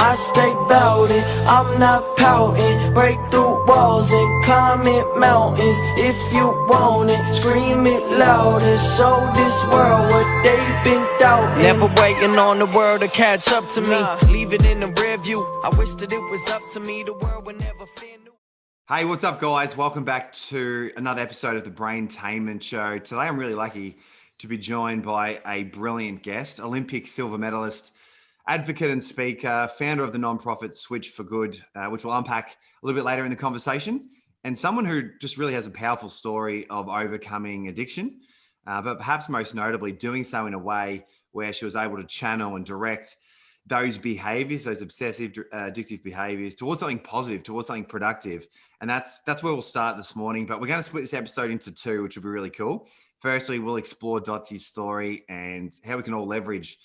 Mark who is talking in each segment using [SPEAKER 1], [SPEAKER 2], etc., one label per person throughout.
[SPEAKER 1] I stay bout it, I'm not pouting. Break through walls and climb it mountains. If you want it, scream it loud and show this world what they've been doubting. Never waiting on the world to catch up to me. Leave it in the rear view. I wish that it was up to me. The world would never fear new.
[SPEAKER 2] Hey, what's up, guys? Welcome back to another episode of the Braintainment Show. Today, I'm really lucky to be joined by a brilliant guest, Olympic silver medalist, advocate and speaker, founder of the nonprofit Switch for Good, which we'll unpack a little bit later in the conversation, and someone who just really has a powerful story of overcoming addiction, but perhaps most notably doing so in a way where she was able to channel and direct those behaviors, those obsessive, addictive behaviors towards something positive, towards something productive. And that's where we'll start this morning. But we're going to split this episode into two, which will be really cool. Firstly, we'll explore Dotsie's story and how we can all leverage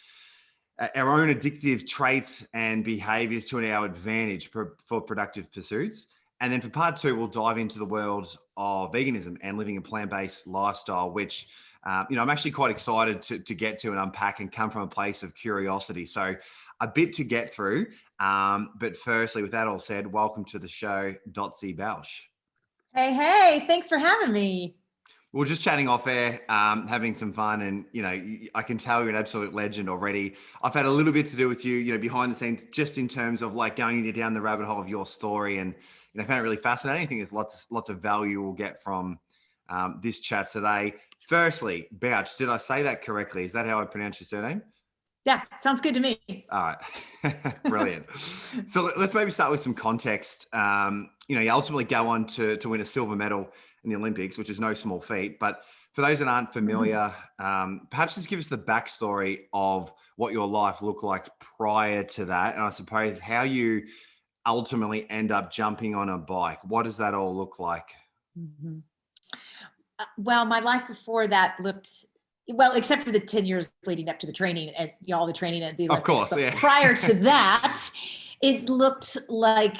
[SPEAKER 2] our own addictive traits and behaviors to our advantage for productive pursuits. And then for part two, we'll dive into the world of veganism and living a plant-based lifestyle, which I'm actually quite excited to get to and unpack and come from a place of curiosity. So a bit to get through. But firstly, with that all said, welcome to the show, Dotsie Bauch.
[SPEAKER 3] Hey, thanks for having me.
[SPEAKER 2] We're just chatting off air, having some fun. And, I can tell you're an absolute legend already. I've had a little bit to do with you, behind the scenes, just in terms of like going down the rabbit hole of your story. And, I found it really fascinating. I think there's lots of value we'll get from this chat today. Firstly, Bauch, did I say that correctly? Is that how I pronounce your surname?
[SPEAKER 3] Yeah, sounds good to me.
[SPEAKER 2] All right. Brilliant. So let's maybe start with some context. You ultimately go on to win a silver medal in the Olympics, which is no small feat. But for those that aren't familiar, perhaps just give us the backstory of what your life looked like prior to that. And I suppose how you ultimately end up jumping on a bike. What does that all look like?
[SPEAKER 3] Mm-hmm. Well, my life before that looked, well, except for the 10 years leading up to the training and all the training at the Olympics.
[SPEAKER 2] Of course, yeah.
[SPEAKER 3] Prior to that, it looked like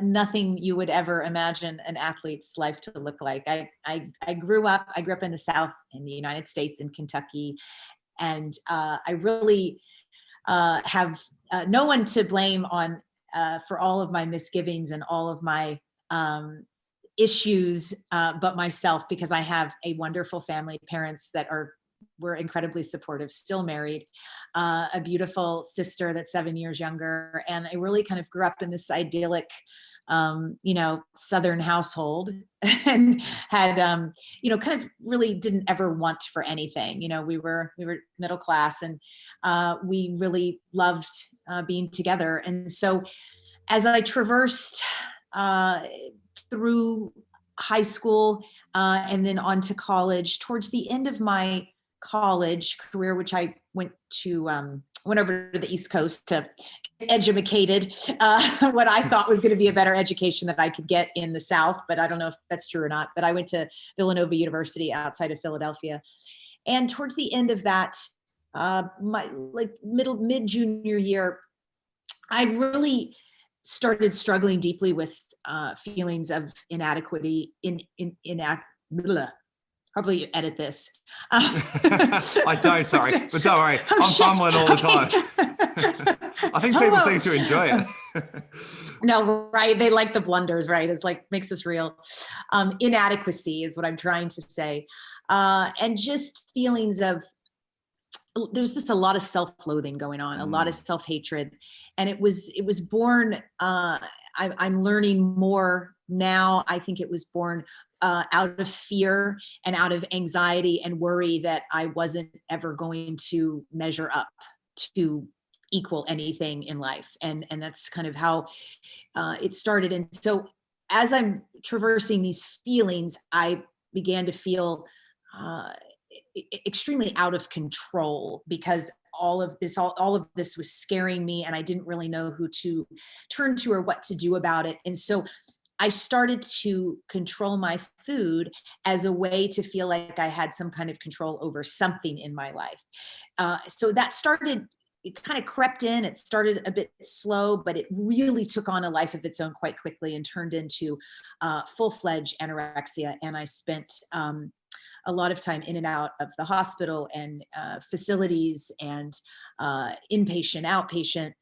[SPEAKER 3] nothing you would ever imagine an athlete's life to look like. I grew up in the South in the United States in Kentucky. And I really have no one to blame on for all of my misgivings and all of my issues, but myself, because I have a wonderful family, parents that were incredibly supportive, still married, a beautiful sister that's 7 years younger. And I really kind of grew up in this idyllic, Southern household and had, kind of really didn't ever want for anything. We were middle class and we really loved being together. And so as I traversed through high school and then on to college, towards the end of my college career, which I went over to the East Coast to get educated, what I thought was going to be a better education that I could get in the South, but I don't know if that's true or not. But I went to Villanova University outside of Philadelphia. And towards the end of that, my mid junior year, I really started struggling deeply with feelings of inadequacy. Probably you edit this.
[SPEAKER 2] I don't, sorry, but don't worry. I'm fumbling all the time. I think people seem to enjoy it.
[SPEAKER 3] No, right. They like the blunders, right? It's like, makes us real. Inadequacy is what I'm trying to say. And just feelings of, there's just a lot of self-loathing going on, a lot of self-hatred. And it was born, I'm learning more now. I think it was born out of fear and out of anxiety and worry that I wasn't ever going to measure up to equal anything in life. And that's kind of how it started. And so as I'm traversing these feelings, I began to feel extremely out of control because all of this was scaring me and I didn't really know who to turn to or what to do about it. And so I started to control my food as a way to feel like I had some kind of control over something in my life. So that started, it kind of crept in. It started a bit slow, but it really took on a life of its own quite quickly and turned into full-fledged anorexia. And I spent a lot of time in and out of the hospital and facilities and inpatient, outpatient.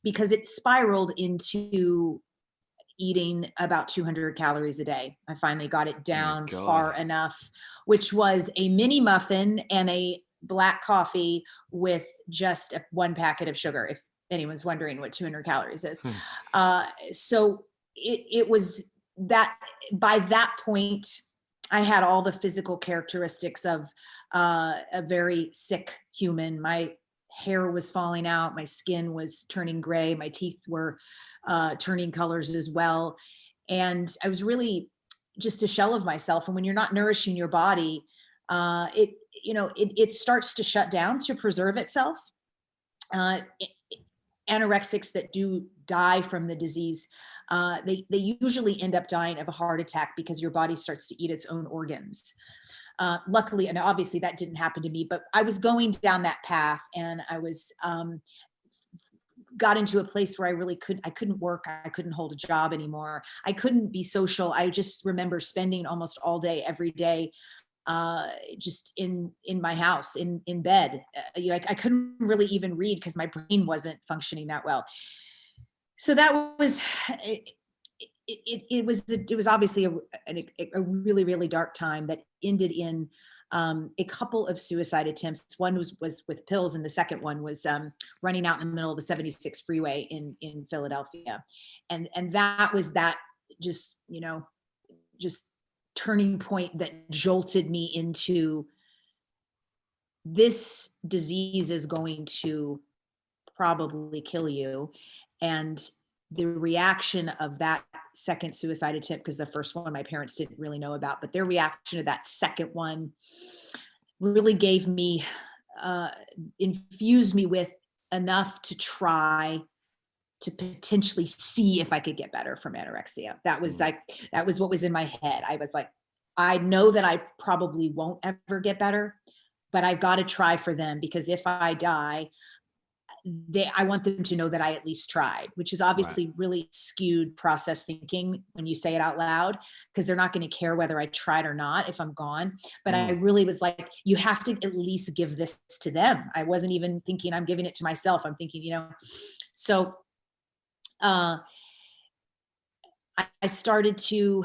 [SPEAKER 3] because it spiraled into eating about 200 calories a day. I finally got it down far enough, which was a mini muffin and a black coffee with just one packet of sugar, if anyone's wondering what 200 calories is. So it was that by that point, I had all the physical characteristics of a very sick human. My hair was falling out, my skin was turning gray, my teeth were turning colors as well. And I was really just a shell of myself. And when you're not nourishing your body, it starts to shut down to preserve itself. Anorexics that do die from the disease, they usually end up dying of a heart attack because your body starts to eat its own organs. Luckily, and obviously that didn't happen to me, but I was going down that path, and I was got into a place where I couldn't work. I couldn't hold a job anymore. I couldn't be social. I just remember spending almost all day, every day, just in my house, in bed. I couldn't really even read because my brain wasn't functioning that well. So that was, it was obviously a really, really dark time that ended in a couple of suicide attempts. One was with pills, and the second one was running out in the middle of the 76 freeway in Philadelphia. And that was that just turning point that jolted me into, this disease is going to probably kill you. And the reaction of that second suicide attempt, because the first one my parents didn't really know about, but their reaction to that second one really gave me, infused me with enough to try to potentially see if I could get better from anorexia. That was what was in my head. I was like, I know that I probably won't ever get better, but I've got to try for them, because if I die, I want them to know that I at least tried, which is obviously really skewed process thinking when you say it out loud, because they're not going to care whether I tried or not if I'm gone. But I really was like, you have to at least give this to them. I wasn't even thinking I'm giving it to myself. I'm thinking, so I started to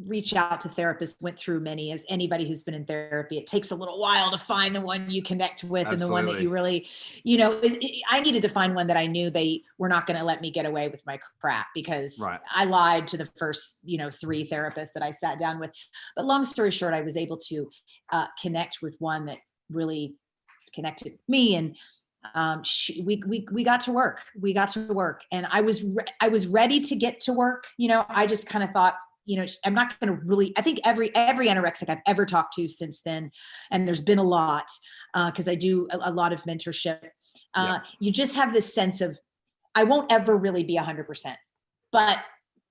[SPEAKER 3] reach out to therapists, went through many, as anybody who's been in therapy, it takes a little while to find the one you connect with. Absolutely. And the one that you really, I needed to find one that I knew they were not going to let me get away with my crap, because I lied to the first, 3 therapists that I sat down with. But long story short, I was able to connect with one that really connected with me, and we got to work. We got to work, and I was ready to get to work. I just kind of thought, I'm not going to really, I think every anorexic I've ever talked to since then, and there's been a lot, because I do a lot of mentorship. You just have this sense of, I won't ever really be 100%, but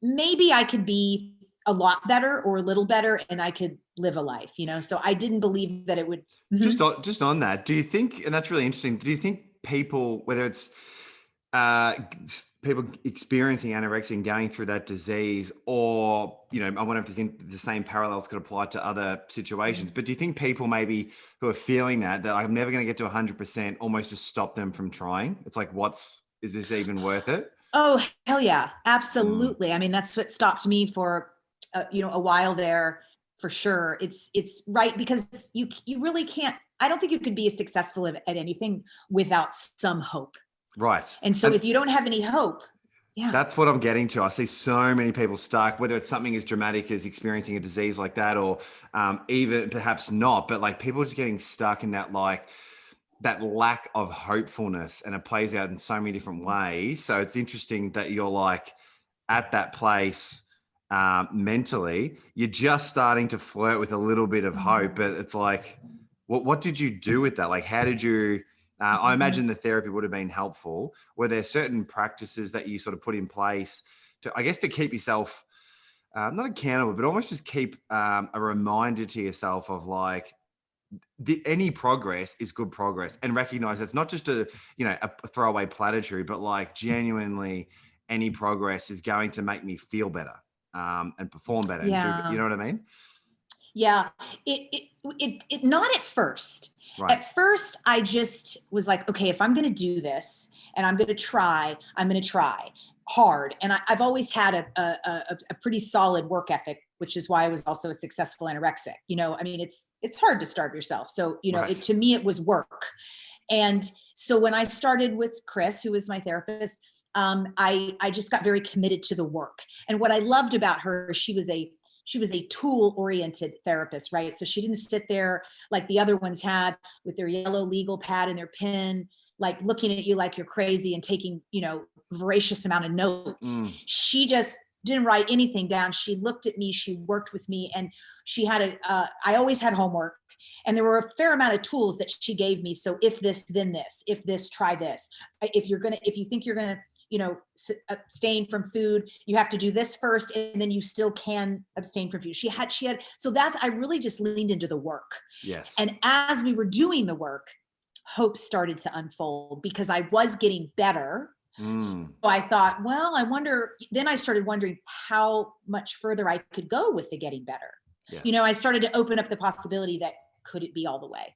[SPEAKER 3] maybe I could be a lot better or a little better, and I could live a life, so I didn't believe that it would.
[SPEAKER 2] Just on that, do you think, and that's really interesting, do you think people, whether it's people experiencing anorexia and going through that disease, or, I wonder if the same parallels could apply to other situations, but do you think people maybe who are feeling that I'm never going to get to 100%, almost just stop them from trying? It's like, is this even worth it?
[SPEAKER 3] Oh, hell yeah. Absolutely. I mean, that's what stopped me for, a while there, for sure. It's right, because you really can't, I don't think you could be successful at anything without some hope.
[SPEAKER 2] Right.
[SPEAKER 3] And so if you don't have any hope,
[SPEAKER 2] that's what I'm getting to. I see so many people stuck, whether it's something as dramatic as experiencing a disease like that, or even perhaps not, but like people just getting stuck in that, like that lack of hopefulness, and it plays out in so many different ways. So it's interesting that you're like at that place mentally, you're just starting to flirt with a little bit of hope, but it's like, what did you do with that? Like, how did you, I imagine the therapy would have been helpful. Were there certain practices that you sort of put in place to keep yourself not accountable, but almost just keep a reminder to yourself of like, any progress is good progress, and recognize it's not just a throwaway platitude, but like genuinely any progress is going to make me feel better and perform better.
[SPEAKER 3] Yeah.
[SPEAKER 2] And do, you know what I mean?
[SPEAKER 3] Yeah, it not at first.
[SPEAKER 2] Right.
[SPEAKER 3] At first, I just was like, okay, if I'm going to do this and I'm going to try, I'm going to try hard. And I've always had a pretty solid work ethic, which is why I was also a successful anorexic. You know, I mean, it's hard to starve yourself. So, you know,
[SPEAKER 2] Right.
[SPEAKER 3] to me, it was work. And so when I started with Chris, who was my therapist, I just got very committed to the work. And what I loved about her, she was a tool-oriented therapist, right? So she didn't sit there like the other ones had with their yellow legal pad and their pen, like looking at you like you're crazy and taking, you know, voracious amount of notes. She just didn't write anything down. She looked at me, she worked with me, and she had I always had homework. And there were a fair amount of tools that she gave me. So if this, then this, if this, try this. If you think you're gonna, you know, abstain from food, you have to do this first, and then you still can abstain from food. She had, so I really just leaned into the work.
[SPEAKER 2] Yes.
[SPEAKER 3] And as we were doing the work, hope started to unfold because I was getting better. So I thought, well, then I started wondering how much further I could go with the getting better.
[SPEAKER 2] Yes.
[SPEAKER 3] You know, I started to open up the possibility that could it be all the way?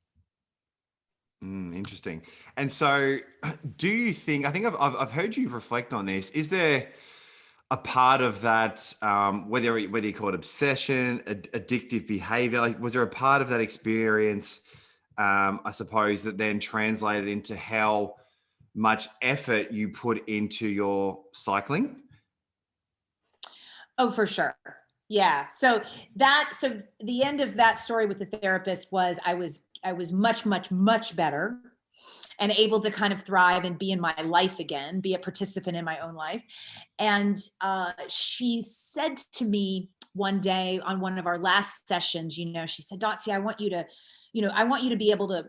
[SPEAKER 2] Interesting. And so do you think, I think I've heard you reflect on this. Is there a part of that, whether you call it obsession, addictive behavior, like was there a part of that experience, I suppose, that then translated into how much effort you put into your cycling?
[SPEAKER 3] Oh, for sure. Yeah. So the end of that story with the therapist was I was much, much, much better and able to kind of thrive and be in my life again, be a participant in my own life. And she said to me one day on one of our last sessions, you know, she said, Dotsie, I want you to be able to,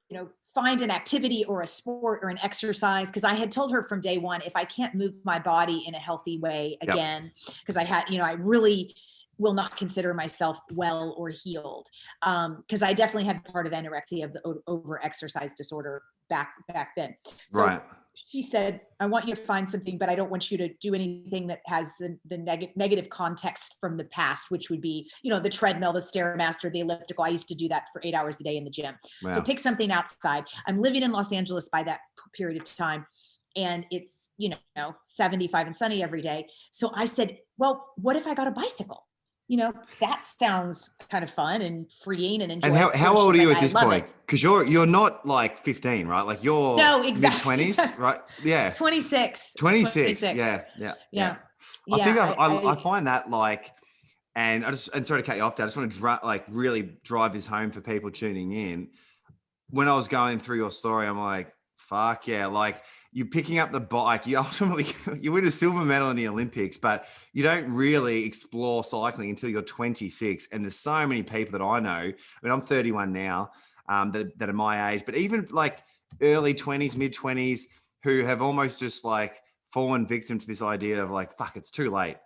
[SPEAKER 3] you know, find an activity or a sport or an exercise. Cause I had told her from day one, if I can't move my body in a healthy way again, because I had, you know, I really will not consider myself well or healed. Cause I definitely had part of anorexia, of the over exercise disorder back then. So
[SPEAKER 2] Right.
[SPEAKER 3] she said, I want you to find something, but I don't want you to do anything that has the negative context from the past, which would be, you know, the treadmill, the Stairmaster, the elliptical. I used to do that for 8 hours a day in the gym.
[SPEAKER 2] Wow.
[SPEAKER 3] So pick something outside. I'm living in Los Angeles by that period of time. And it's, you know, 75 and sunny every day. So I said, well, what if I got a bicycle? You know, that sounds kind of fun and freeing and enjoyable.
[SPEAKER 2] And how old are you at this point? Because you're not like 15, right? Like you're
[SPEAKER 3] exactly.
[SPEAKER 2] mid-20s,
[SPEAKER 3] Yes.
[SPEAKER 2] right? Yeah.
[SPEAKER 3] 26.
[SPEAKER 2] 26. Yeah. I think I find that like, and sorry to cut you off there. I just want to really drive this home for people tuning in. When I was going through your story, I'm like, fuck yeah. Like you're picking up the bike, you ultimately, you win a silver medal in the Olympics, but you don't really explore cycling until you're 26. And there's so many people that I know. I mean, I'm 31 now, that are my age, but even like early 20s, mid 20s, who have almost just like fallen victim to this idea of like, fuck, it's too late.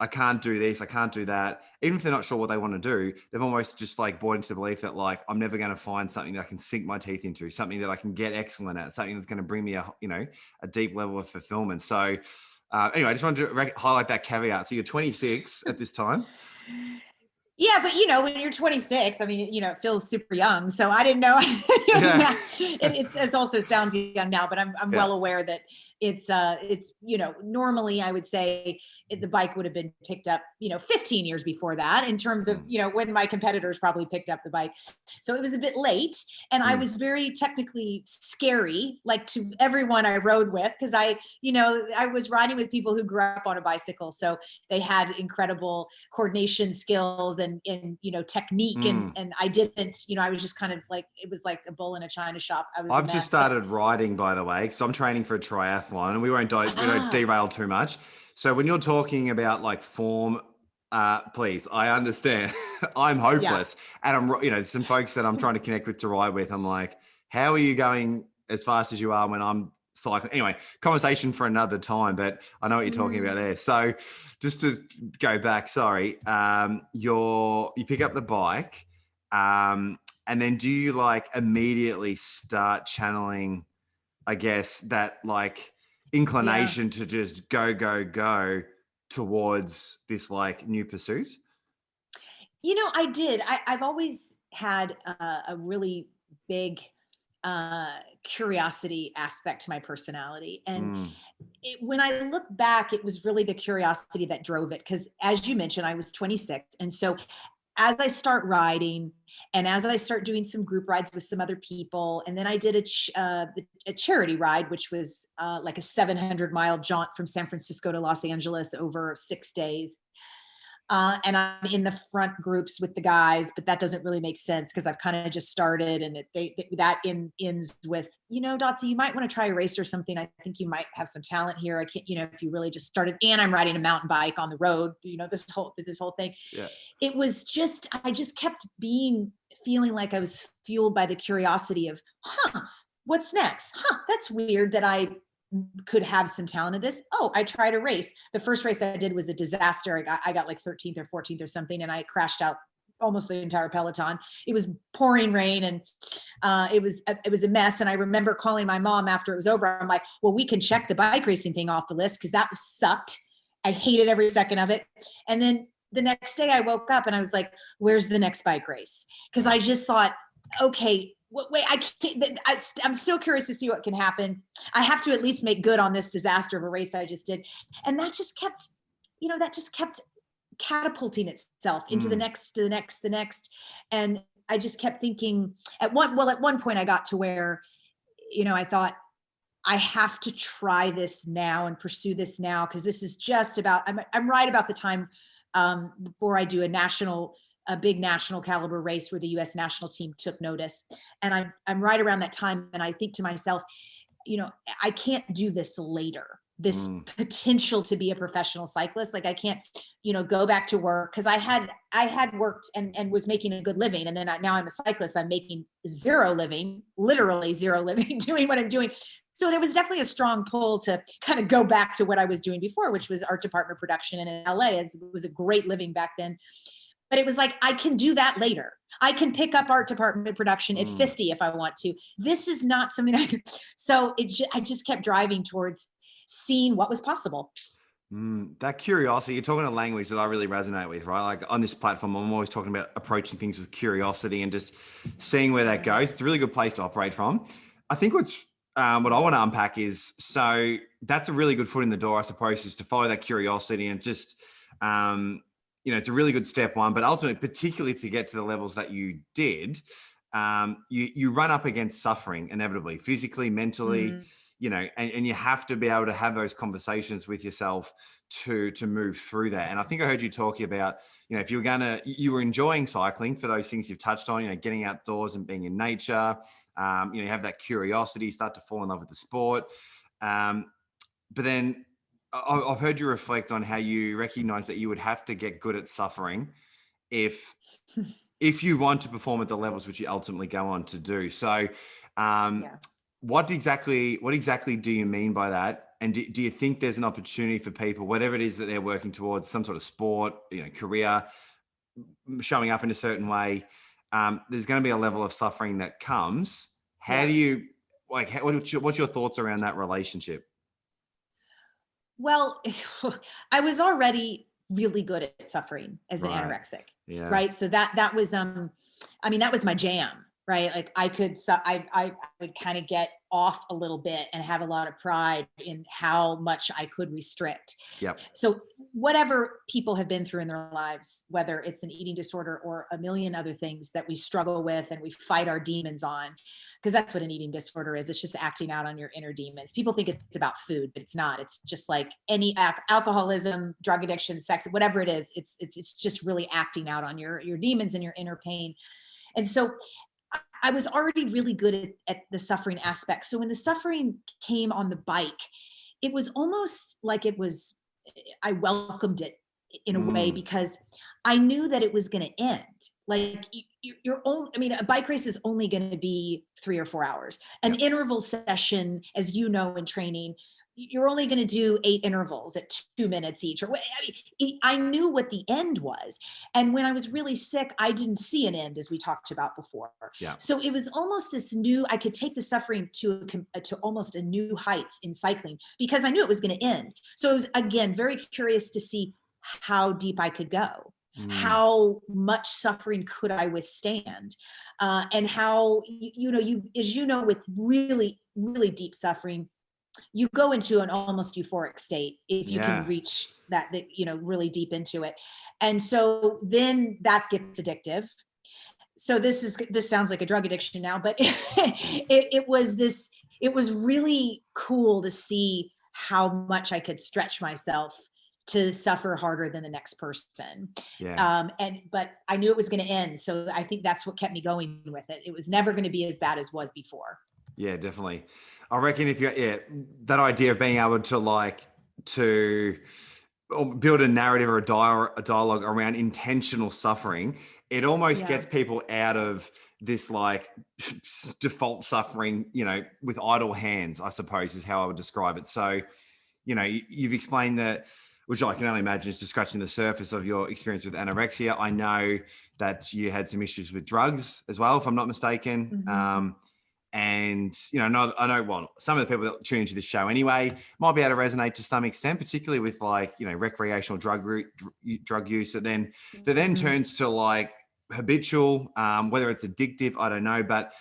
[SPEAKER 2] I can't do this. I can't do that. Even if they're not sure what they want to do, they've almost just like bought into the belief that like, I'm never going to find something that I can sink my teeth into, something that I can get excellent at, something that's going to bring me a deep level of fulfillment. So anyway, I just wanted to highlight that caveat. So you're 26 at this time.
[SPEAKER 3] Yeah, but you know, when you're 26, I mean, you know, it feels super young. So I didn't know. It also sounds young now, but I'm well aware that it's you know, normally I would say the bike would have been picked up, you know, 15 years before that in terms of, you know, when my competitors probably picked up the bike. So it was a bit late, and I was very technically scary, like to everyone I rode with, because I was riding with people who grew up on a bicycle, so they had incredible coordination skills and you know, technique, and I didn't, you know, I was just kind of like, it was like a bull in a china shop.
[SPEAKER 2] I've just started riding, by the way, because I'm training for a triathlon, and we won't derail too much. So when you're talking about like form, please, I understand. I'm hopeless, and I'm, you know, some folks that I'm trying to connect with to ride with. I'm like, how are you going as fast as you are when I'm cycling? Anyway, conversation for another time, but I know what you're talking about there. So just to go back, sorry, you pick up the bike, and then do you like immediately start channeling, I guess, that like inclination to just go towards this like new pursuit?
[SPEAKER 3] I did. I've always had a really big curiosity aspect to my personality. And
[SPEAKER 2] Mm,
[SPEAKER 3] when I look back, it was really the curiosity that drove it. Because as you mentioned, I was 26. And so as I start riding and as I start doing some group rides with some other people, and then I did a charity ride, which was like a 700-mile jaunt from San Francisco to Los Angeles over 6 days. And I'm in the front groups with the guys, but that doesn't really make sense because I've kind of just started, and ends with, Dotsie, you might want to try a race or something. I think you might have some talent here. I can't, if you really just started, and I'm riding a mountain bike on the road, this whole thing.
[SPEAKER 2] yeah.
[SPEAKER 3] It was just, I just kept feeling like I was fueled by the curiosity of, what's next? That's weird that I could have some talent in this. Oh, I tried a race. The first race I did was a disaster. I got like 13th or 14th or something, and I crashed out almost the entire peloton. It was pouring rain, and it was a mess. And I remember calling my mom after it was over. I'm like, well, we can check the bike racing thing off the list because that sucked. I hated every second of it. And then the next day I woke up and I was like, where's the next bike race? Because I just thought, okay, wait, I can't, I'm still curious to see what can happen. I have to at least make good on this disaster of a race I just did. And that just kept, catapulting itself into the next, to the next. And I just kept thinking at one point I got to where, I thought, I have to try this now and pursue this now. Cause this is just about, I'm right about the time before I do a big national caliber race where the U.S. national team took notice. And I'm right around that time. And I think to myself, I can't do this later, this potential to be a professional cyclist. Like I can't, go back to work. Cause I had worked and was making a good living. And then now I'm a cyclist, I'm making zero living, literally zero living, doing what I'm doing. So there was definitely a strong pull to kind of go back to what I was doing before, which was art department production. And in LA, it was a great living back then. But it was like, I can do that later. I can pick up art department production at 50 if I want to. This is not something I can. So I just kept driving towards seeing what was possible.
[SPEAKER 2] That curiosity, you're talking a language that I really resonate with, right? Like on this platform, I'm always talking about approaching things with curiosity and just seeing where that goes. It's a really good place to operate from. I think what I want to unpack is, so that's a really good foot in the door, I suppose, is to follow that curiosity and just, it's a really good step one, but ultimately, particularly to get to the levels that you did, you run up against suffering inevitably, physically, mentally, and you have to be able to have those conversations with yourself to move through that. And I think I heard you talking about, if you were enjoying cycling for those things you've touched on, getting outdoors and being in nature, you have that curiosity, start to fall in love with the sport. But then I've heard you reflect on how you recognize that you would have to get good at suffering if you want to perform at the levels which you ultimately go on to do. So what exactly do you mean by that? And do you think there's an opportunity for people, whatever it is that they're working towards, some sort of sport, career, showing up in a certain way, there's going to be a level of suffering that comes. How do you, what's your thoughts around that relationship?
[SPEAKER 3] Well, I was already really good at suffering as an anorexic, right? So that was, that was my jam, right? Like I would kind of get off a little bit and have a lot of pride in how much I could restrict.
[SPEAKER 2] Yep.
[SPEAKER 3] So whatever people have been through in their lives, whether it's an eating disorder or a million other things that we struggle with and we fight our demons on, because that's what an eating disorder is. It's just acting out on your inner demons. People think it's about food, but it's not. It's just like any alcoholism, drug addiction, sex, whatever it is. It's just really acting out on your demons and your inner pain. And so I was already really good at the suffering aspect. So when the suffering came on the bike, it was almost like I welcomed it in a way, because I knew that it was going to end. Like a bike race is only going to be 3 or 4 hours. An interval session, as you know, in training, you're only going to do 8 intervals at 2 minutes each. I knew what the end was. And when I was really sick, I didn't see an end, as we talked about before. Yeah. So it was almost this I could take the suffering to almost a new heights in cycling, because I knew it was going to end. So I was, again, very curious to see how deep I could go. How much suffering could I withstand? And how, with really, really deep suffering, you go into an almost euphoric state if you can reach that, really deep into it. And so then that gets addictive. So this sounds like a drug addiction now, but it was really cool to see how much I could stretch myself to suffer harder than the next person. But I knew it was going to end. So I think that's what kept me going with it. It was never going to be as bad as was before.
[SPEAKER 2] Yeah, definitely. I reckon if that idea of being able to build a narrative or a dialogue around intentional suffering, it almost gets people out of this like default suffering, with idle hands, I suppose is how I would describe it. So, you've explained that, which I can only imagine is just scratching the surface of your experience with anorexia. I know that you had some issues with drugs as well, if I'm not mistaken. And, I know, well, some of the people that tune into this show anyway might be able to resonate to some extent, particularly with recreational drug use. That then turns to like habitual, whether it's addictive, I don't know, but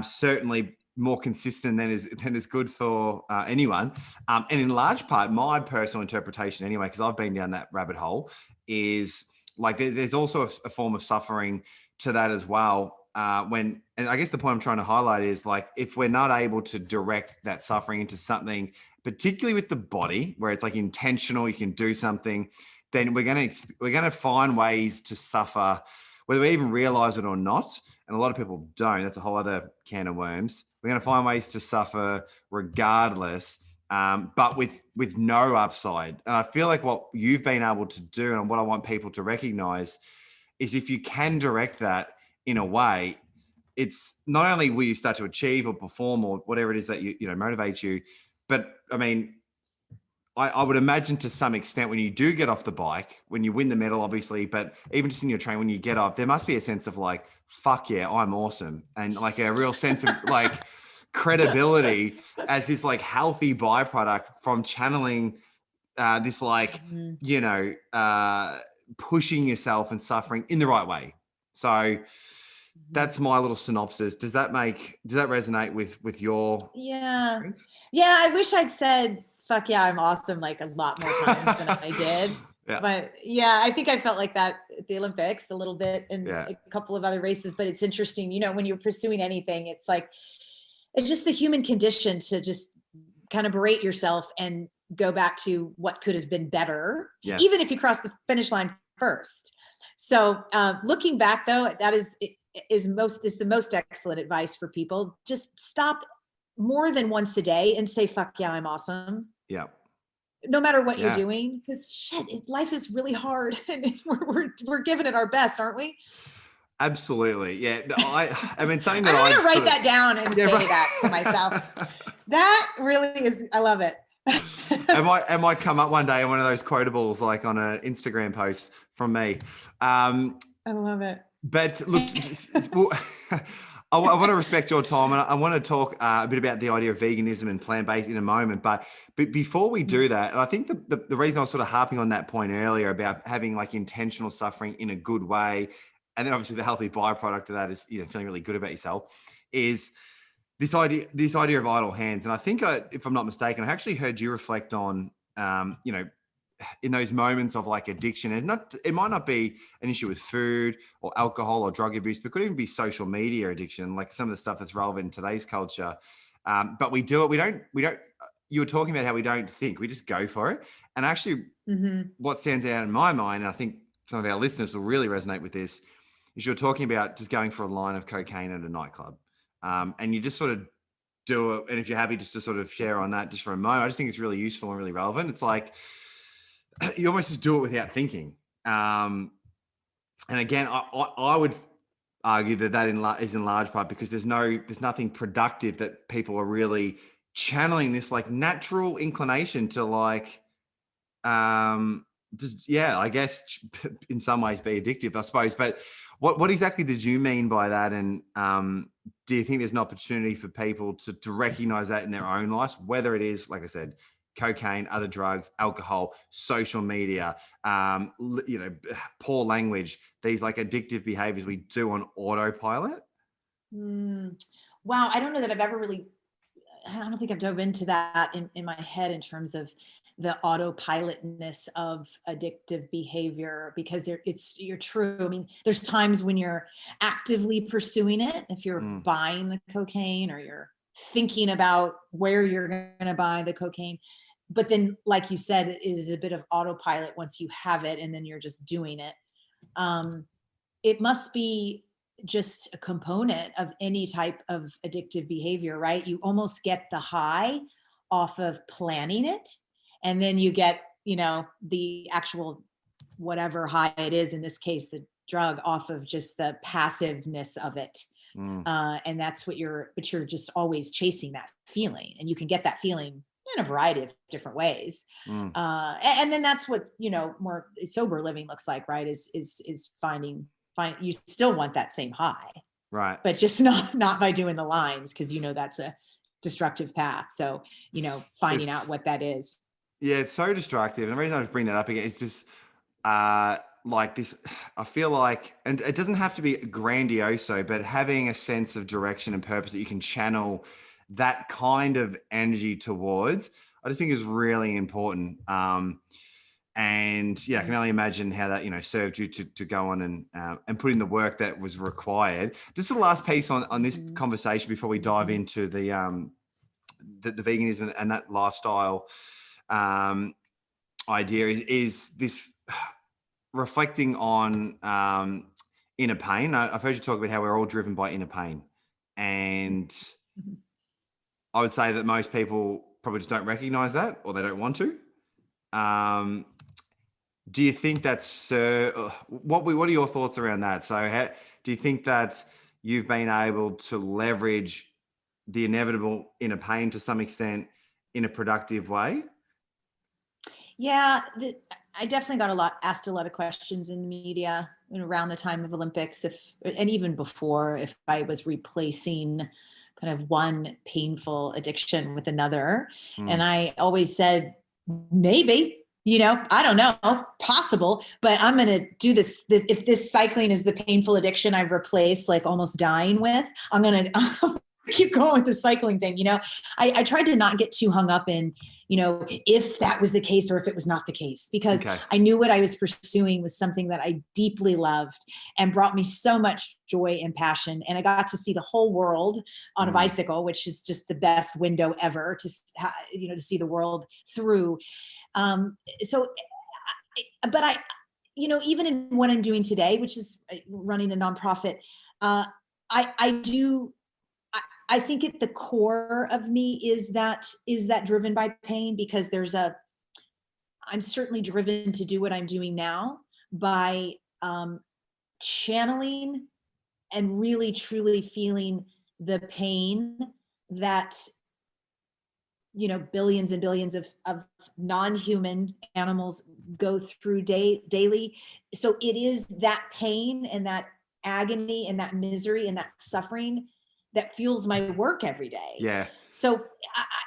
[SPEAKER 2] certainly more consistent than is good for anyone. And in large part, my personal interpretation anyway, because I've been down that rabbit hole, is like there's also a form of suffering to that as well. And I guess the point I'm trying to highlight is like, if we're not able to direct that suffering into something, particularly with the body, where it's like intentional, you can do something, then we're going to find ways to suffer, whether we even realize it or not. And a lot of people don't. That's a whole other can of worms. We're going to find ways to suffer regardless, but with no upside. And I feel like what you've been able to do, and what I want people to recognize, is if you can direct that in a way, it's not only will you start to achieve or perform or whatever it is that motivates you, but I mean, I would imagine to some extent when you do get off the bike, when you win the medal, obviously, but even just in your train, when you get off, there must be a sense of like, fuck yeah, I'm awesome. And like a real sense of like credibility as this like healthy byproduct from channeling this like, pushing yourself and suffering in the right way. So that's my little synopsis. Does that resonate with your experience?
[SPEAKER 3] Yeah, I wish I'd said fuck yeah, I'm awesome like a lot more times than I did. But yeah, I think I felt like that at the Olympics a little bit and a couple of other races. But it's interesting, when you're pursuing anything, it's like it's just the human condition to just kind of berate yourself and go back to what could have been better, even if you cross the finish line first. So looking back though, that is the most excellent advice for people. Just stop more than once a day and say, fuck yeah, I'm awesome.
[SPEAKER 2] Yeah.
[SPEAKER 3] No matter what you're doing, because life is really hard and we're giving it our best, aren't we?
[SPEAKER 2] Absolutely. Yeah. I mean, something that
[SPEAKER 3] I'm going to write that down and say that to myself. That really is, I love it.
[SPEAKER 2] I might come up one day in one of those quotables, like on an Instagram post from me. I
[SPEAKER 3] love it.
[SPEAKER 2] But look, I want to respect your time, and I want to talk a bit about the idea of veganism and plant-based in a moment. But before we do that, and I think the reason I was sort of harping on that point earlier about having like intentional suffering in a good way, and then obviously the healthy byproduct of that is feeling really good about yourself, is this idea of idle hands. And I think, if I'm not mistaken, I actually heard you reflect on, in those moments of like addiction, and it might not be an issue with food or alcohol or drug abuse, but could even be social media addiction, like some of the stuff that's relevant in today's culture. But we do it. We don't, you were talking about how we don't think, we just go for it. And actually what stands out in my mind, and I think some of our listeners will really resonate with this, is you're talking about just going for a line of cocaine at a nightclub. And you just sort of do it. And if you're happy just to sort of share on that just for a moment, I just think it's really useful and really relevant. It's like, you almost just do it without thinking. And again, I would argue that is in large part because there's nothing productive that people are really channeling this like natural inclination to like, I guess in some ways be addictive, I suppose. But what exactly did you mean by that? And do you think there's an opportunity for people to recognize that in their own lives, whether it is, like I said, cocaine, other drugs, alcohol, social media, poor language, these like addictive behaviors we do on autopilot?
[SPEAKER 3] Wow, I don't know that I've ever really, I don't think I've dove into that in my head in terms of the autopilotness of addictive behavior, because you're true. I mean, there's times when you're actively pursuing it, if you're buying the cocaine or you're thinking about where you're going to buy the cocaine. But then, like you said, it is a bit of autopilot once you have it and then you're just doing it. It must be just a component of any type of addictive behavior, right? You almost get the high off of planning it. And then you get, the actual whatever high it is, in this case, the drug, off of just the passiveness of it. And that's but you're just always chasing that feeling. And you can get that feeling in a variety of different ways. And then that's what, more sober living looks like, right? Is finding, you still want that same high,
[SPEAKER 2] right?
[SPEAKER 3] But just not by doing the lines, because that's a destructive path. So, finding out what that is.
[SPEAKER 2] Yeah, it's so destructive. And the reason I just bring that up again is just like this, I feel like, and it doesn't have to be grandioso, but having a sense of direction and purpose that you can channel that kind of energy towards, I just think is really important. And yeah, I can only imagine how that, served you to go on and put in the work that was required. This is the last piece on this conversation before we dive into the veganism and that lifestyle idea is this reflecting on inner pain. I've heard you talk about how we're all driven by inner pain. And I would say that most people probably just don't recognize that, or they don't want to. Do you think that's what are your thoughts around that? So do you think that you've been able to leverage the inevitable inner pain to some extent in a productive way?
[SPEAKER 3] Yeah, I definitely got asked a lot of questions in the media around the time of Olympics, and even before, if I was replacing kind of one painful addiction with another. And I always said, maybe, I don't know, possible, but I'm going to do this. If this cycling is the painful addiction I've replaced, like almost dying with, I'm going to keep going with the cycling thing. I tried to not get too hung up in, if that was the case or if it was not the case, because I knew what I was pursuing was something that I deeply loved and brought me so much joy and passion. And I got to see the whole world on a bicycle, which is just the best window ever to see the world through. But I, even in what I'm doing today, which is running a nonprofit, I think at the core of me is that driven by pain, because I'm certainly driven to do what I'm doing now by channeling and really truly feeling the pain that billions and billions of non-human animals go through daily. So it is that pain and that agony and that misery and that suffering that fuels my work every day.
[SPEAKER 2] Yeah.
[SPEAKER 3] So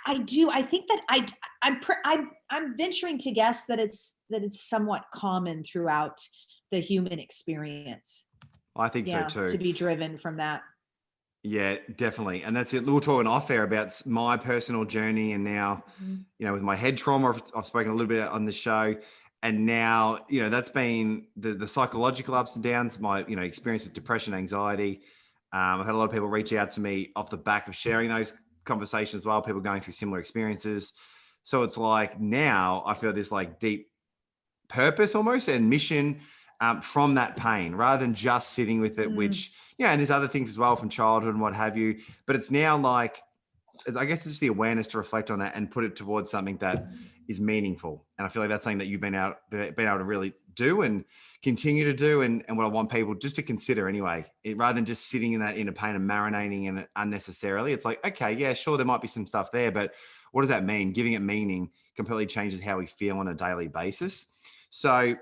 [SPEAKER 3] I think that I'm venturing to guess that it's somewhat common throughout the human experience.
[SPEAKER 2] I think so too.
[SPEAKER 3] To be driven from that.
[SPEAKER 2] Yeah, definitely. And that's it. We were talking off air about my personal journey, and now, with my head trauma, I've spoken a little bit on the show. And now, that's been the psychological ups and downs, my, experience with depression, anxiety. I've had a lot of people reach out to me off the back of sharing those conversations as well, people going through similar experiences. So it's like now I feel this like deep purpose almost and mission from that pain, rather than just sitting with it, which, and there's other things as well from childhood and what have you. But it's now like, I guess it's just the awareness to reflect on that and put it towards something that is meaningful. And I feel like that's something that you've been able to really do and continue to do. And what I want people just to consider anyway, rather than just sitting in that inner pain and marinating in it unnecessarily. It's like, okay, yeah, sure, there might be some stuff there, but what does that mean? Giving it meaning completely changes how we feel on a daily basis. So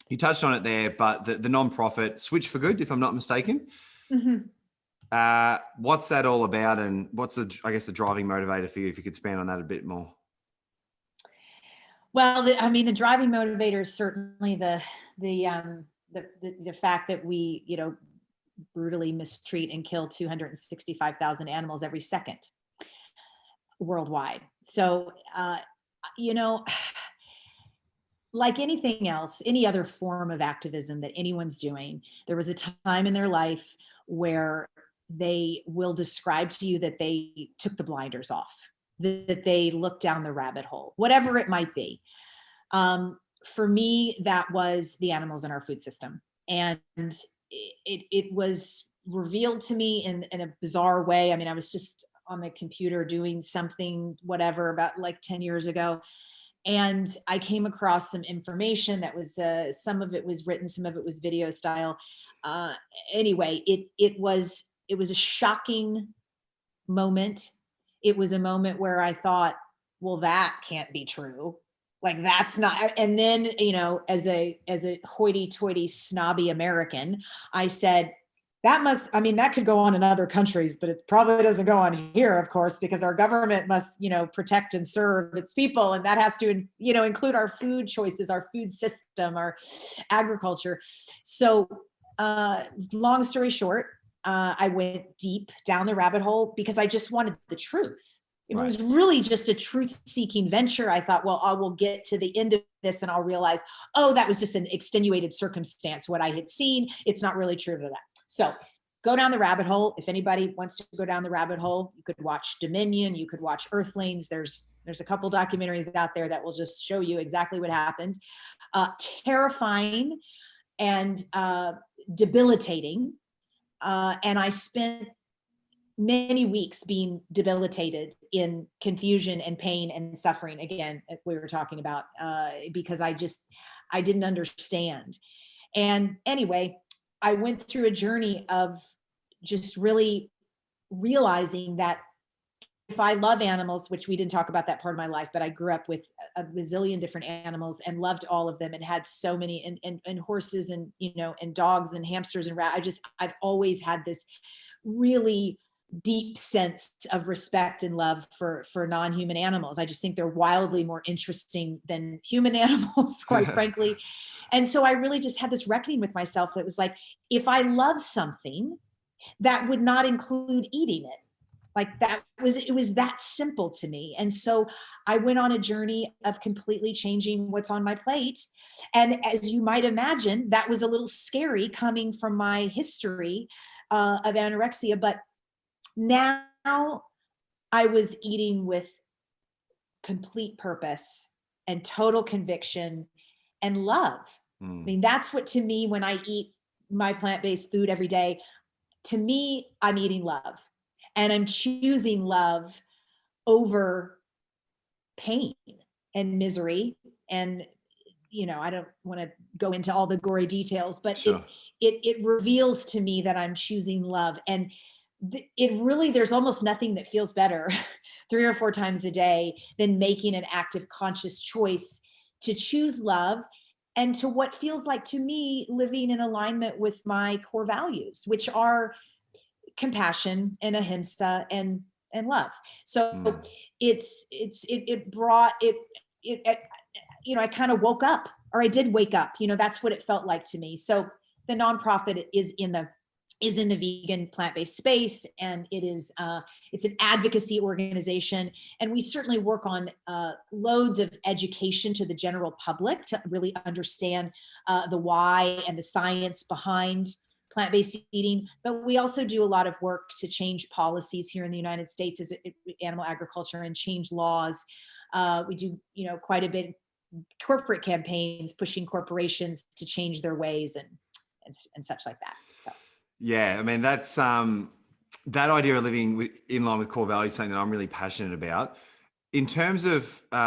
[SPEAKER 2] you touched on it there, but the nonprofit Switch for Good, if I'm not mistaken. What's that all about, and what's the driving motivator for you, if you could expand on that a bit more?
[SPEAKER 3] Well, the driving motivator is certainly the fact that we, brutally mistreat and kill 265,000 animals every second worldwide. So, you know, like anything else, any other form of activism that anyone's doing, there was a time in their life where they will describe to you that they took the blinders off, that they looked down the rabbit hole, whatever it might be. For me, that was the animals in our food system. And it was revealed to me in a bizarre way. I mean, I was just on the computer doing something, whatever, about like 10 years ago. And I came across some information that was, some of it was written, some of it was video style. Anyway, it was a shocking moment. It was a moment where I thought, well, that can't be true. Like that's not, and then, as a hoity-toity snobby American, I said, that could go on in other countries, but it probably doesn't go on here, of course, because our government must, protect and serve its people. And that has to, include our food choices, our food system, our agriculture. So, long story short, I went deep down the rabbit hole because I just wanted the truth. It
[SPEAKER 2] Right.
[SPEAKER 3] was really just a truth-seeking venture. I thought, well, I will get to the end of this and I'll realize, oh, that was just an extenuated circumstance. What I had seen, it's not really true to that. So go down the rabbit hole. If anybody wants to go down the rabbit hole, you could watch Dominion, you could watch Earthlings. There's a couple documentaries out there that will just show you exactly what happens. Terrifying and debilitating. And I spent many weeks being debilitated in confusion and pain and suffering. Again, we were talking about, because I didn't understand. And anyway, I went through a journey of just really realizing that if I love animals, which we didn't talk about that part of my life, but I grew up with a bazillion different animals and loved all of them and had so many, and horses and, and dogs and hamsters and rats. I've always had this really deep sense of respect and love for non-human animals. I just think they're wildly more interesting than human animals, quite frankly. And so I really just had this reckoning with myself that was like, if I love something, that would not include eating it. Like it was that simple to me. And so I went on a journey of completely changing what's on my plate. And as you might imagine, that was a little scary coming from my history of anorexia, but now I was eating with complete purpose and total conviction and love. I mean, that's what, to me, when I eat my plant-based food every day, to me, I'm eating love, and I'm choosing love over pain and misery. And, I don't want to go into all the gory details, but
[SPEAKER 2] Sure.
[SPEAKER 3] it reveals to me that I'm choosing love. And it really, there's almost nothing that feels better 3 or 4 times a day than making an active, conscious choice to choose love, and to what feels like, to me, living in alignment with my core values, which are compassion and ahimsa and love. So it brought it, I kind of woke up, or I did wake up, that's what it felt like to me. So the nonprofit is in the vegan plant-based space, and it's an advocacy organization, and we certainly work on loads of education to the general public to really understand the why and the science behind plant-based eating. But we also do a lot of work to change policies here in the United States as animal agriculture, and change laws. We do quite a bit corporate campaigns pushing corporations to change their ways and such like that. So.
[SPEAKER 2] Yeah, I mean, that's that idea of living in line with core values, something that I'm really passionate about. In terms of, and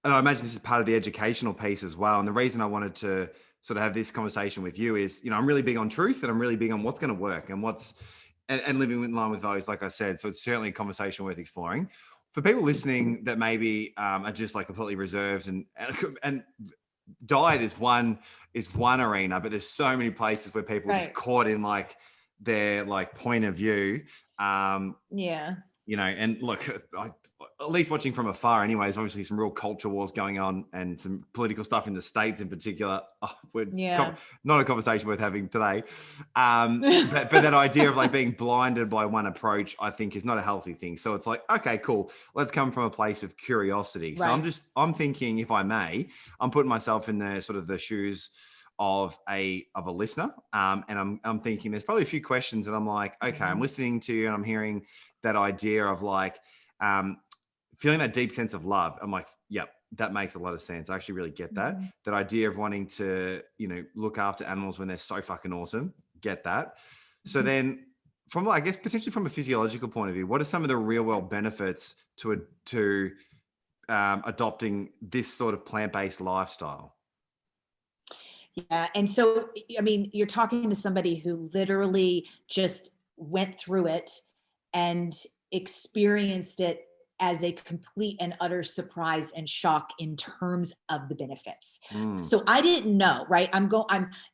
[SPEAKER 2] I imagine this is part of the educational piece as well. And the reason I wanted to sort of have this conversation with you is, I'm really big on truth, and I'm really big on what's going to work and and living in line with values, like I said. So it's certainly a conversation worth exploring. For people listening that maybe are just like completely reserved and diet is one arena, but there's so many places where people are just caught in like their like point of view. And look, at least watching from afar anyways, obviously some real culture wars going on and some political stuff in the States in particular.
[SPEAKER 3] Yeah.
[SPEAKER 2] Not a conversation worth having today. But that idea of like being blinded by one approach, I think is not a healthy thing. So it's like, okay, cool. Let's come from a place of curiosity. So
[SPEAKER 3] Right.
[SPEAKER 2] I'm thinking, if I may, I'm putting myself in the sort of the shoes of a listener. And I'm thinking there's probably a few questions that I'm like, okay, I'm listening to you and I'm hearing that idea of like, feeling that deep sense of love. I'm like, yep, that makes a lot of sense. I actually really get that.
[SPEAKER 3] Mhm.
[SPEAKER 2] That idea of wanting to, look after animals when they're so fucking awesome. Get that. So
[SPEAKER 3] Mhm.
[SPEAKER 2] then from, I guess, potentially from a physiological point of view, what are some of the real world benefits to adopting this sort of plant-based lifestyle?
[SPEAKER 3] Yeah. And so, I mean, you're talking to somebody who literally just went through it and experienced it as a complete and utter surprise and shock in terms of the benefits.
[SPEAKER 2] Mm,
[SPEAKER 3] So I didn't know, right? I'm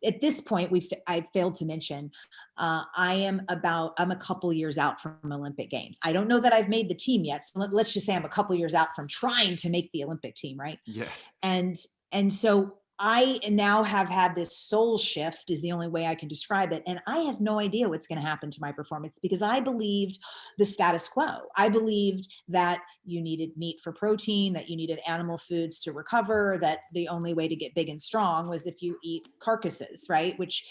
[SPEAKER 3] at this point, I failed to mention, I'm a couple years out from Olympic Games. I don't know that I've made the team yet. So let's just say I'm a couple years out from trying to make the Olympic team, right?
[SPEAKER 2] yeah.
[SPEAKER 3] and and so I now have had this soul shift, is the only way I can describe it, and I have no idea what's going to happen to my performance because I believed the status quo. I believed that you needed meat for protein, that you needed animal foods to recover, that the only way to get big and strong was if you eat carcasses, right? Which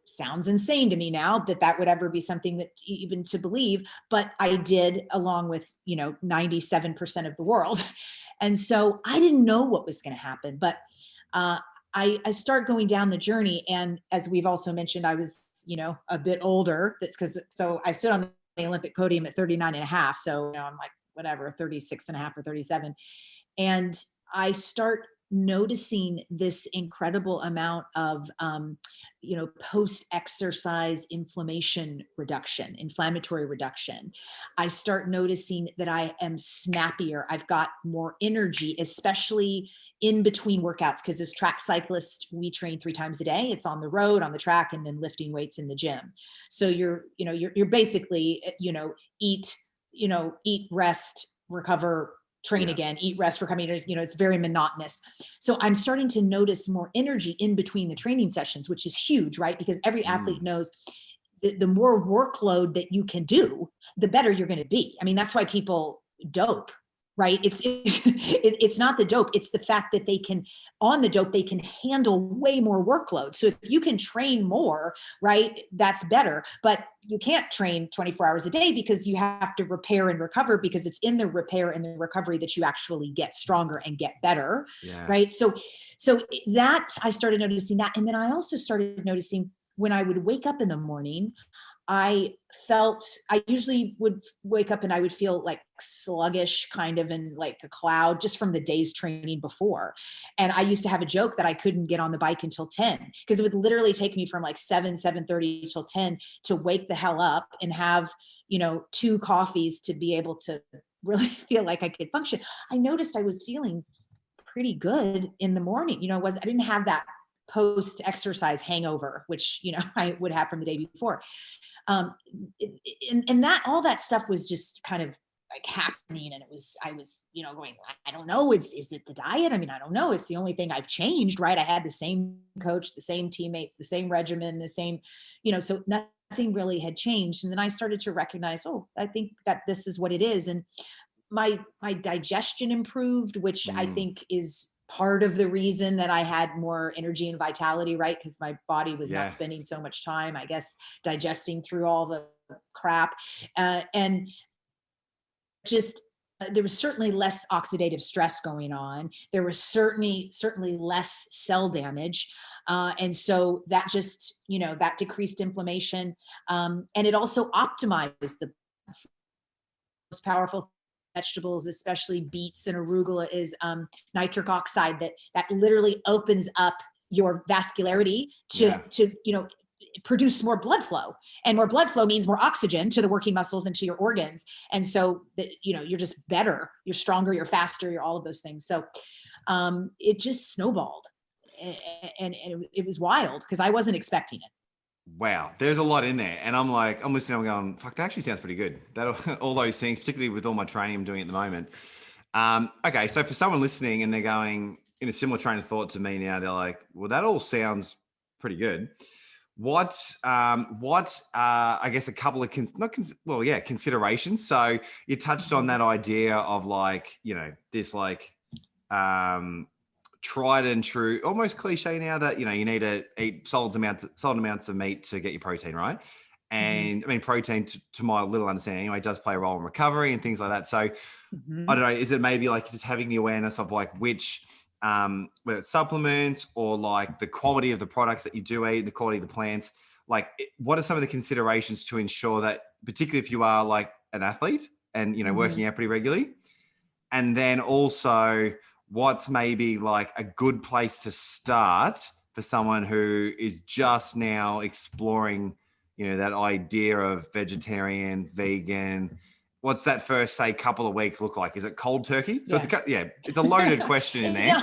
[SPEAKER 3] sounds insane to me now that would ever be something that even to believe, but I did, along with 97% of the world. And so I didn't know what was going to happen, but uh, I start going down the journey. And as we've also mentioned, I was, a bit older. So I stood on the Olympic podium at 39 and a half. So, I'm like, whatever, 36 and a half or 37. And I start noticing this incredible amount of, post-exercise inflammatory reduction. I start noticing that I am snappier. I've got more energy, especially in between workouts, because as track cyclists, we train 3 times a day. It's on the road, on the track, and then lifting weights in the gym. So you're basically, eat, rest, recover, train
[SPEAKER 2] Yeah.
[SPEAKER 3] again, eat, rest, recover. It's very monotonous. So I'm starting to notice more energy in between the training sessions, which is huge, right? Because every athlete
[SPEAKER 2] Mm,
[SPEAKER 3] knows the more workload that you can do, the better you're going to be. I mean, that's why people dope, right? It's not the dope. It's the fact that on the dope, they can handle way more workload. So if you can train more, right, that's better. But you can't train 24 hours a day because you have to repair and recover, because it's in the repair and the recovery that you actually get stronger and get better,
[SPEAKER 2] yeah.
[SPEAKER 3] right? So that I started noticing that. And then I also started noticing when I would wake up in the morning, I usually would wake up and I would feel like sluggish, kind of in like a cloud, just from the day's training before. And I used to have a joke that I couldn't get on the bike until 10, because it would literally take me from like 7:30 till 10 to wake the hell up and have, 2 coffees to be able to really feel like I could function. I noticed I was feeling pretty good in the morning. I didn't have that post exercise hangover, which, I would have from the day before. Um, and that, all that stuff was just kind of like happening. And I was, going, I don't know. Is it the diet? I mean, I don't know. It's the only thing I've changed, right? I had the same coach, the same teammates, the same regimen, the same, so nothing really had changed. And then I started to recognize, oh, I think that this is what it is. And my digestion improved, which I
[SPEAKER 2] Mm,
[SPEAKER 3] think is part of the reason that I had more energy and vitality, right? Because my body was not
[SPEAKER 2] yeah.
[SPEAKER 3] spending so much time, I guess, digesting through all the crap. And just there was certainly less oxidative stress going on. There was certainly less cell damage. And so that just, that decreased inflammation. And it also optimized the most powerful vegetables, especially beets and arugula, is nitric oxide that literally opens up your vascularity to
[SPEAKER 2] Yeah.
[SPEAKER 3] produce more blood flow, and more blood flow means more oxygen to the working muscles and to your organs. And so that, you're just better, you're stronger, you're faster, you're all of those things. So it just snowballed, and it was wild because I wasn't expecting it.
[SPEAKER 2] Wow, there's a lot in there, and I'm listening. I'm going, fuck, that actually sounds pretty good. That all those things, particularly with all my training I'm doing at the moment. Okay, so for someone listening and they're going in a similar train of thought to me now, they're like, well, that all sounds pretty good. What I guess a couple of considerations. So you touched on that idea of like, this like tried and true, almost cliche now that, you need to eat solid amounts of meat to get your protein, right? And I mean, protein to my little understanding anyway, does play a role in recovery and things like that. So I don't know, is it maybe like just having the awareness of like which, whether it's supplements or like the quality of the products that you do eat, the quality of the plants, like what are some of the considerations to ensure that, particularly if you are like an athlete and, working out pretty regularly, and then also what's maybe like a good place to start for someone who is just now exploring, that idea of vegetarian, vegan. What's that first, say, couple of weeks look like? Is it cold turkey? So it's a loaded question in there.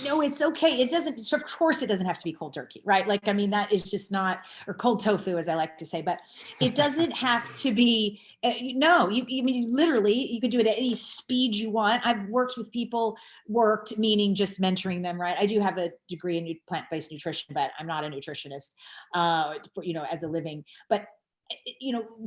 [SPEAKER 3] No, it's okay. It doesn't, of course it doesn't have to be cold turkey, right? Like, I mean, that is just not, or cold tofu, as I like to say, but it doesn't have to be, no, literally, you could do it at any speed you want. I've worked with people, meaning just mentoring them, right? I do have a degree in plant-based nutrition, but I'm not a nutritionist, as a living, but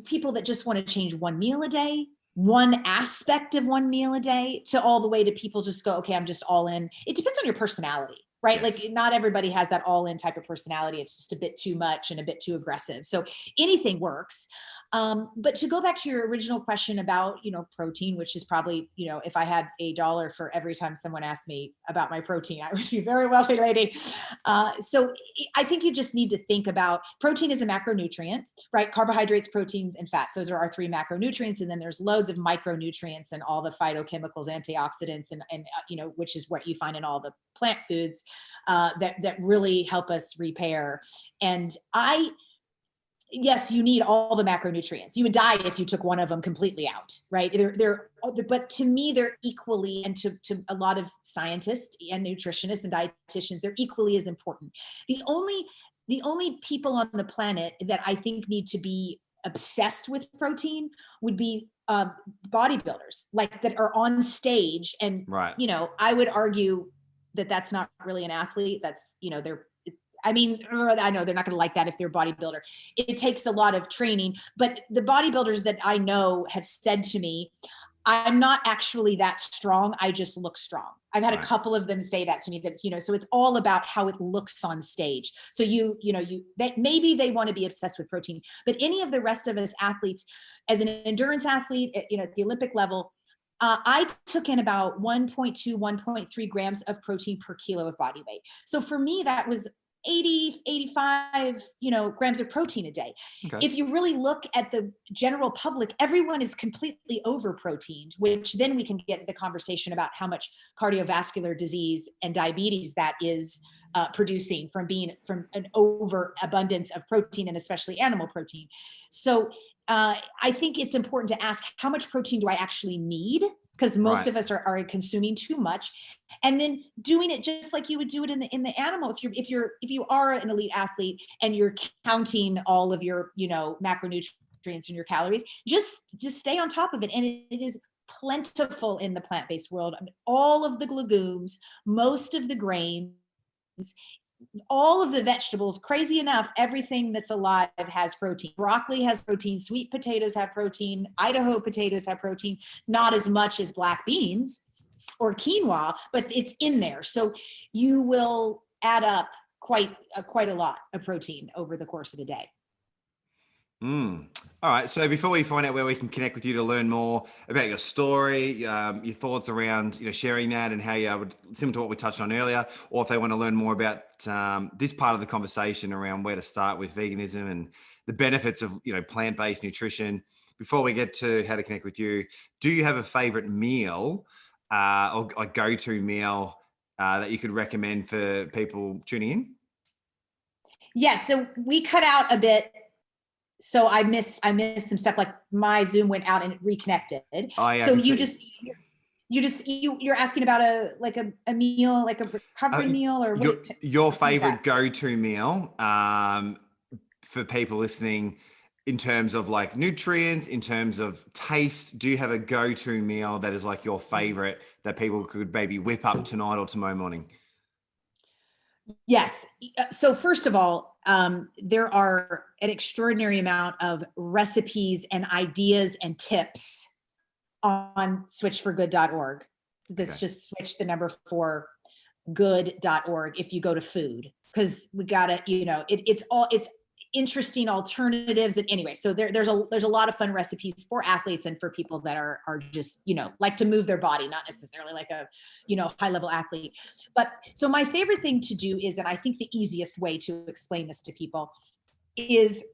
[SPEAKER 3] people that just want to change one meal a day, one aspect of one meal a day, to all the way to people just go, okay, I'm just all in. It depends on your personality, right? Yes. Like not everybody has that all in type of personality. It's just a bit too much and a bit too aggressive. So anything works. But to go back to your original question about, protein, which is probably, if I had $1 for every time someone asked me about my protein, I would be a very wealthy lady. So I think you just need to think about protein is a macronutrient, right? Carbohydrates, proteins, and fats. Those are our 3 macronutrients. And then there's loads of micronutrients and all the phytochemicals, antioxidants, and which is what you find in all the plant foods that really help us repair. And yes, you need all the macronutrients. You would die if you took one of them completely out, right? But to me, they're equally, and to a lot of scientists and nutritionists and dietitians, they're equally as important. The only people on the planet that I think need to be obsessed with protein would be bodybuilders, like that are on stage. And,
[SPEAKER 2] right.
[SPEAKER 3] I would argue that that's not really an athlete. That's, I know they're not going to like that if they're a bodybuilder. It takes a lot of training, but the bodybuilders that I know have said to me, I'm not actually that strong. I just look strong. I've had a couple of them say that to me, that, so it's all about how it looks on stage. So maybe they want to be obsessed with protein, but any of the rest of us athletes, as an endurance athlete, at the Olympic level, I took in about 1.2, 1.3 grams of protein per kilo of body weight. So for me, that was 85, grams of protein a day. Okay. If you really look at the general public, everyone is completely over proteined, which then we can get the conversation about how much cardiovascular disease and diabetes that is producing from an overabundance of protein, and especially animal protein. So I think it's important to ask, how much protein do I actually need? Because most of us are consuming too much, and then doing it just like you would do it in the animal. If you are an elite athlete and you're counting all of your macronutrients and your calories, just stay on top of it. And it is plentiful in the plant-based world. I mean, all of the legumes, most of the grains, all of the vegetables, crazy enough, everything that's alive has protein. Broccoli has protein, sweet potatoes have protein, Idaho potatoes have protein, not as much as black beans or quinoa, but it's in there. So you will add up quite a lot of protein over the course of a day.
[SPEAKER 2] All right. So before we find out where we can connect with you to learn more about your story, your thoughts around sharing that, and how you would, similar to what we touched on earlier, or if they want to learn more about this part of the conversation around where to start with veganism and the benefits of plant-based nutrition. Before we get to how to connect with you, do you have a favorite meal or a go-to meal that you could recommend for people tuning in?
[SPEAKER 3] Yes. So we cut out a bit. So I missed some stuff, like my Zoom went out and it reconnected. Oh, yeah, so you're asking about a meal, like a recovery meal, or
[SPEAKER 2] your favorite go-to meal for people listening in terms of like nutrients, in terms of taste? Do you have a go-to meal that is like your favorite that people could maybe whip up tonight or tomorrow morning?
[SPEAKER 3] Yes. So first of all, there are an extraordinary amount of recipes and ideas and tips on switchforgood.org. That's
[SPEAKER 2] Okay.
[SPEAKER 3] just switch the number 4 good.org if you go to food, because we gotta, it's interesting alternatives. And anyway, so there's a lot of fun recipes for athletes and for people that are just, like to move their body, not necessarily like a, high level athlete. But so my favorite thing to do is, and I think the easiest way to explain this to people is,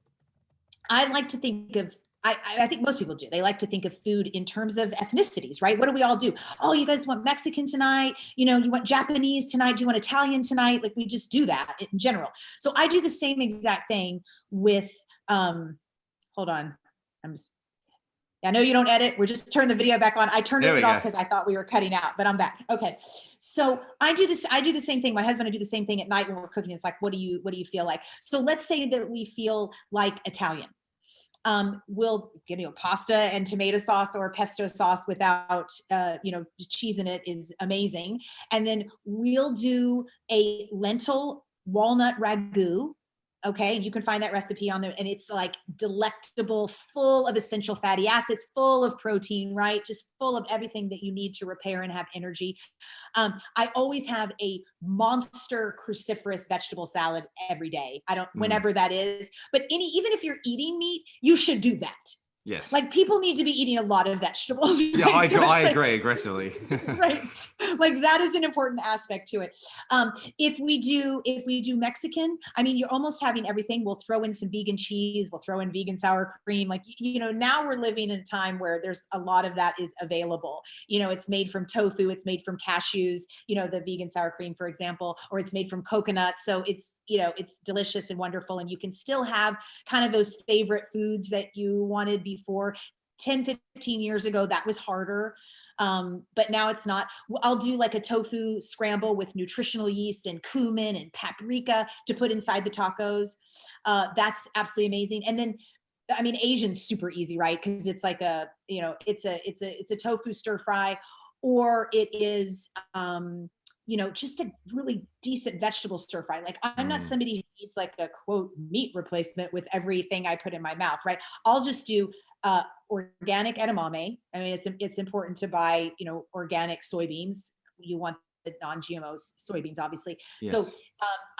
[SPEAKER 3] I like to think of, I think most people do. They like to think of food in terms of ethnicities, right? What do we all do? Oh, you guys want Mexican tonight? You want Japanese tonight? Do you want Italian tonight? Like, we just do that in general. So I do the same exact thing with, hold on. I know you don't edit. We're just turning the video back on. I turned it off because I thought we were cutting out, but I'm back. Okay. So I do the same thing. My husband, I do the same thing at night when we're cooking. It's like, what do you feel like? So let's say that we feel like Italian. We'll pasta and tomato sauce or pesto sauce without cheese in it is amazing. And then we'll do a lentil walnut ragu. Okay, you can find that recipe on there, and it's like delectable, full of essential fatty acids, full of protein, right? Just full of everything that you need to repair and have energy. I always have a monster cruciferous vegetable salad every day. Whenever that is, but even if you're eating meat, you should do that.
[SPEAKER 2] Yes.
[SPEAKER 3] Like, people need to be eating a lot of vegetables. Right?
[SPEAKER 2] Yeah, I agree aggressively.
[SPEAKER 3] Right. Like, that is an important aspect to it. If we do Mexican, I mean, you're almost having everything. We'll throw in some vegan cheese. We'll throw in vegan sour cream. Like, now we're living in a time where there's a lot of that is available. It's made from tofu. It's made from cashews, the vegan sour cream, for example, or it's made from coconut. So it's delicious and wonderful. And you can still have kind of those favorite foods that you wanted before. 10, 15 years ago, that was harder. But now it's not. I'll do like a tofu scramble with nutritional yeast and cumin and paprika to put inside the tacos. That's absolutely amazing. And then, I mean, Asian's super easy, right? Because it's like it's a tofu stir fry, or it is, just a really decent vegetable stir fry. Like, I'm not somebody who needs like a quote meat replacement with everything I put in my mouth, right? I'll just do organic edamame. I mean, it's important to buy, organic soybeans. You want the non-GMO soybeans, obviously. Yes. So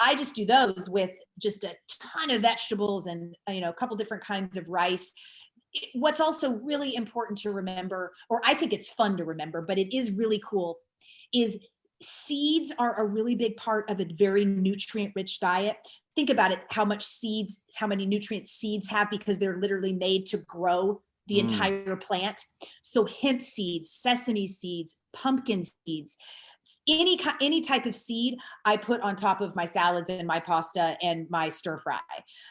[SPEAKER 3] I just do those with just a ton of vegetables and, a couple different kinds of rice. What's also really important to remember, or I think it's fun to remember, but it is really cool, is seeds are a really big part of a very nutrient-rich diet. Think about it, how many nutrients seeds have, because they're literally made to grow the entire plant. So hemp seeds, sesame seeds, pumpkin seeds, any type of seed I put on top of my salads and my pasta and my stir fry.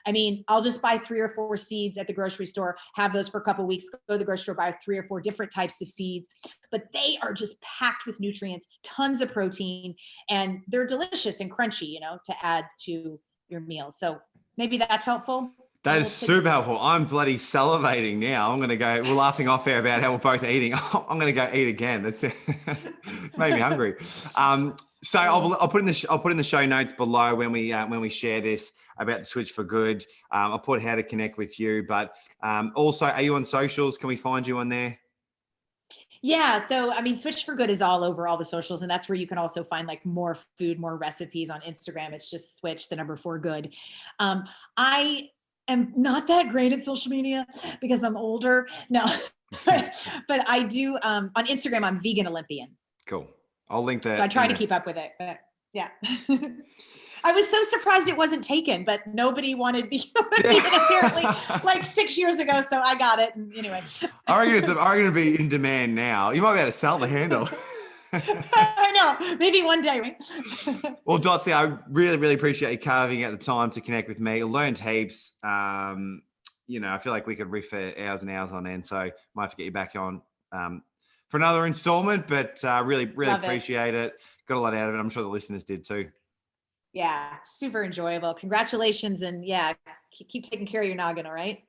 [SPEAKER 3] I mean, I'll just buy 3 or 4 seeds at the grocery store, have those for a couple of weeks, go to the grocery store, buy 3 or 4 different types of seeds, but they are just packed with nutrients, tons of protein, and they're delicious and crunchy, to add to your meals. So maybe that's helpful.
[SPEAKER 2] That is super helpful. I'm bloody salivating now. I'm going to go, we're laughing off air about how we're both eating. I'm going to go eat again. That's made me hungry. So I'll put in the show notes below when we share this about the Switch for Good. I'll put how to connect with you, but also, are you on socials? Can we find you on there?
[SPEAKER 3] Yeah. So, I mean, Switch for Good is all over all the socials, and that's where you can also find like more food, more recipes on Instagram. It's just Switch, the number 4 good. I am not that great at social media because I'm older. No, but I do, on Instagram, I'm Vegan Olympian.
[SPEAKER 2] Cool. I'll link that.
[SPEAKER 3] So I try to keep up with it, but yeah. I was so surprised it wasn't taken, but nobody wanted Vegan Olympian apparently like 6 years ago. So I got it. And anyway.
[SPEAKER 2] I reckon it's going to be in demand now. You might be able to sell the handle.
[SPEAKER 3] I know. Maybe one day, right?
[SPEAKER 2] Well, Dotsie, I really, really appreciate you carving out the time to connect with me. I learned heaps. I feel like we could riff for hours and hours on end. So might have to get you back on for another installment, but really, really appreciate it. Got a lot out of it. I'm sure the listeners did too.
[SPEAKER 3] Yeah, super enjoyable. Congratulations. And yeah, keep taking care of your noggin, all right?